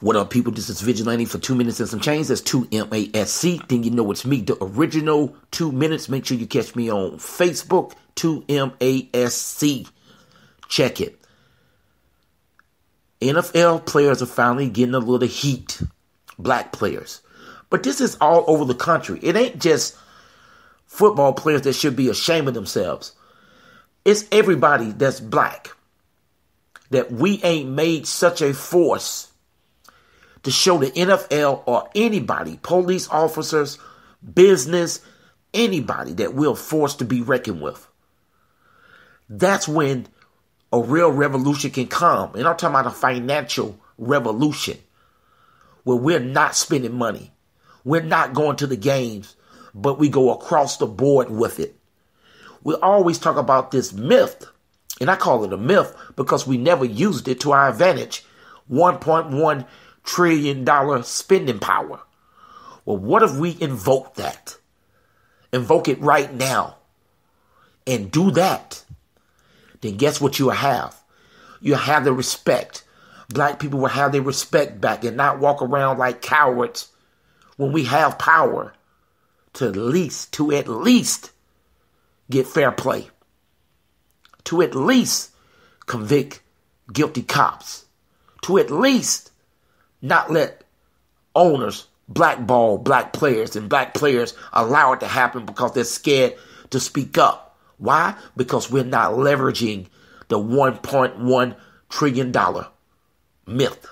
What up, people? This is Vigilante for 2 minutes and some change. That's 2MASC. Then you know it's me, the original 2 minutes. Make sure you catch me on Facebook, 2MASC. Check it. NFL players are finally getting a little heat. Black players. But this is all over the country. It ain't just football players that should be ashamed of themselves. It's everybody that's black. That we ain't made such a force to show the NFL or anybody, police officers, business, anybody that we're forced to be reckoned with. That's when a real revolution can come. And I'm talking about a financial revolution where we're not spending money. We're not going to the games, but we go across the board with it. We always talk about this myth, and I call it a myth because we never used it to our advantage. $1.1 trillion spending power. Well, what if we invoke that? Invoke it right now and do that. Then guess what you'll have? You'll have the respect. Black people will have their respect back and not walk around like cowards when we have power to at least get fair play. To at least convict guilty cops. To at least not let owners blackball black players and black players allow it to happen because they're scared to speak up. Why? Because we're not leveraging the $1.1 trillion myth.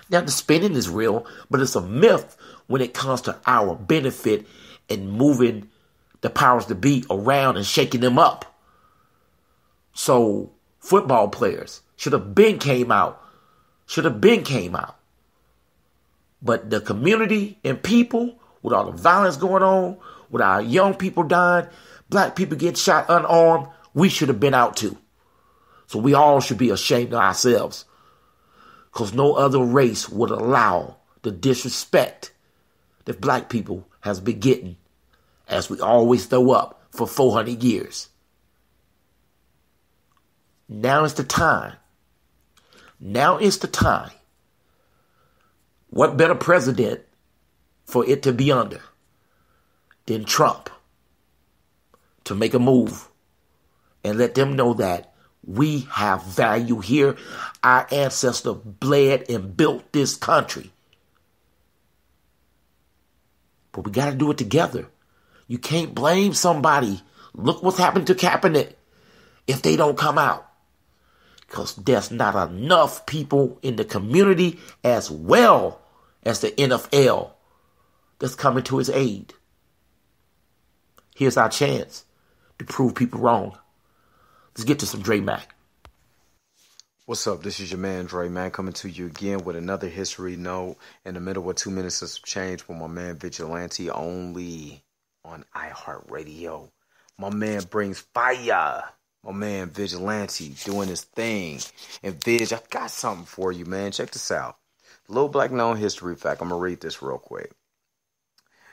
Now, the spending is real, but it's a myth when it comes to our benefit and moving the powers to be around and shaking them up. So football players should have been came out. But the community and people, with all the violence going on, with our young people dying, black people get shot unarmed, we should have been out too. So we all should be ashamed of ourselves. Because no other race would allow the disrespect that black people has been getting, as we always throw up for 400 years. Now is the time. What better president for it to be under than Trump to make a move and let them know that we have value here. Our ancestors bled and built this country. But we got to do it together. You can't blame somebody. Look what's happened to Kaepernick if they don't come out. Because there's not enough people in the community as well as the NFL that's coming to his aid. Here's our chance to prove people wrong. Let's get to some Dre Mac. What's up? This is your man Dre Mac coming to you again with another history note in the middle of 2 minutes of some change with my man Vigilante only on iHeartRadio. My man brings fire. My man Vigilante doing his thing. And Vig, I got something for you, man. Check this out. Little black known history fact. I'm going to read this real quick.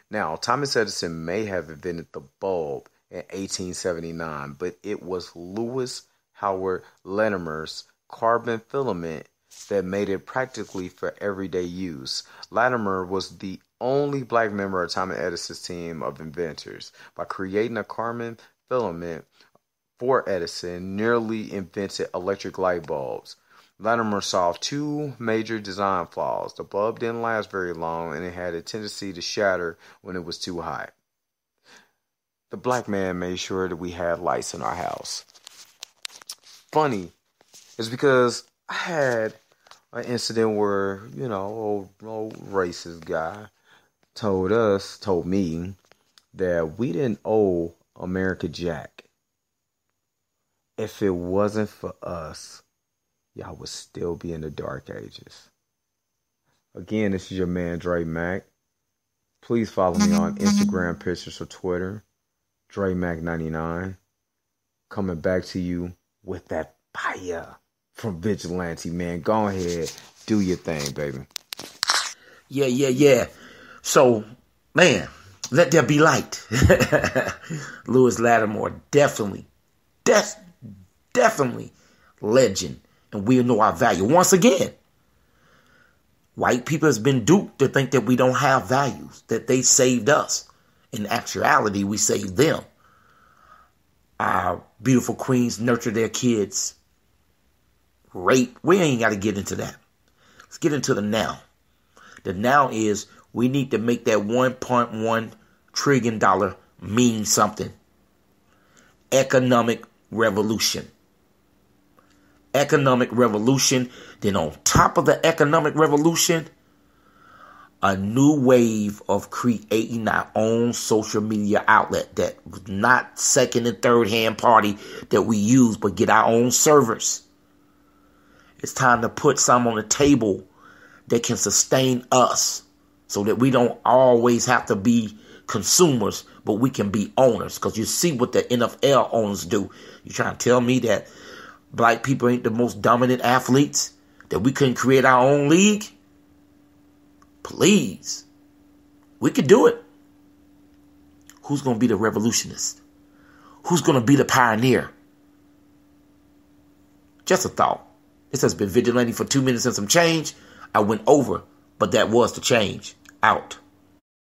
Now, Thomas Edison may have invented the bulb in 1879, but it was Lewis Howard Latimer's carbon filament that made it practically for everyday use. Latimer was the only black member of Thomas Edison's team of inventors. By creating a carbon filament for Edison, nearly invented electric light bulbs. Latimer solved two major design flaws. The bulb didn't last very long, and it had a tendency to shatter when it was too hot. The black man made sure that we had lights in our house. Funny is because I had an incident where, old racist guy told me that we didn't owe America Jack. If it wasn't for us, y'all would still be in the dark ages. Again, this is your man Dre Mac. Please follow me on Instagram, pictures, or Twitter. DreMac99. Coming back to you with that fire from Vigilante, man. Go ahead, do your thing, baby. Yeah. So, man, let there be light. Lewis Latimer, definitely legend. And we'll know our value. Once again, White people has been duped to think that we don't have values, that they saved us. In actuality, we saved them. Our beautiful queens nurture their kids. Rape. We ain't got to get into that. Let's get into the now. The now is we need to make that $1.1 trillion mean something. Economic revolution. Economic revolution. Then on top of the economic revolution, a new wave of creating our own social media outlet that was not second and third hand party that we use, but get our own servers. It's time to put some on the table that can sustain us so that we don't always have to be consumers, but we can be owners. Because you see what the NFL owners do. You trying to tell me that black people ain't the most dominant athletes? That we couldn't create our own league? Please. We could do it. Who's going to be the revolutionist? Who's going to be the pioneer? Just a thought. This has been Vigilante for 2 minutes and some change. I went over, but that was the change. Out.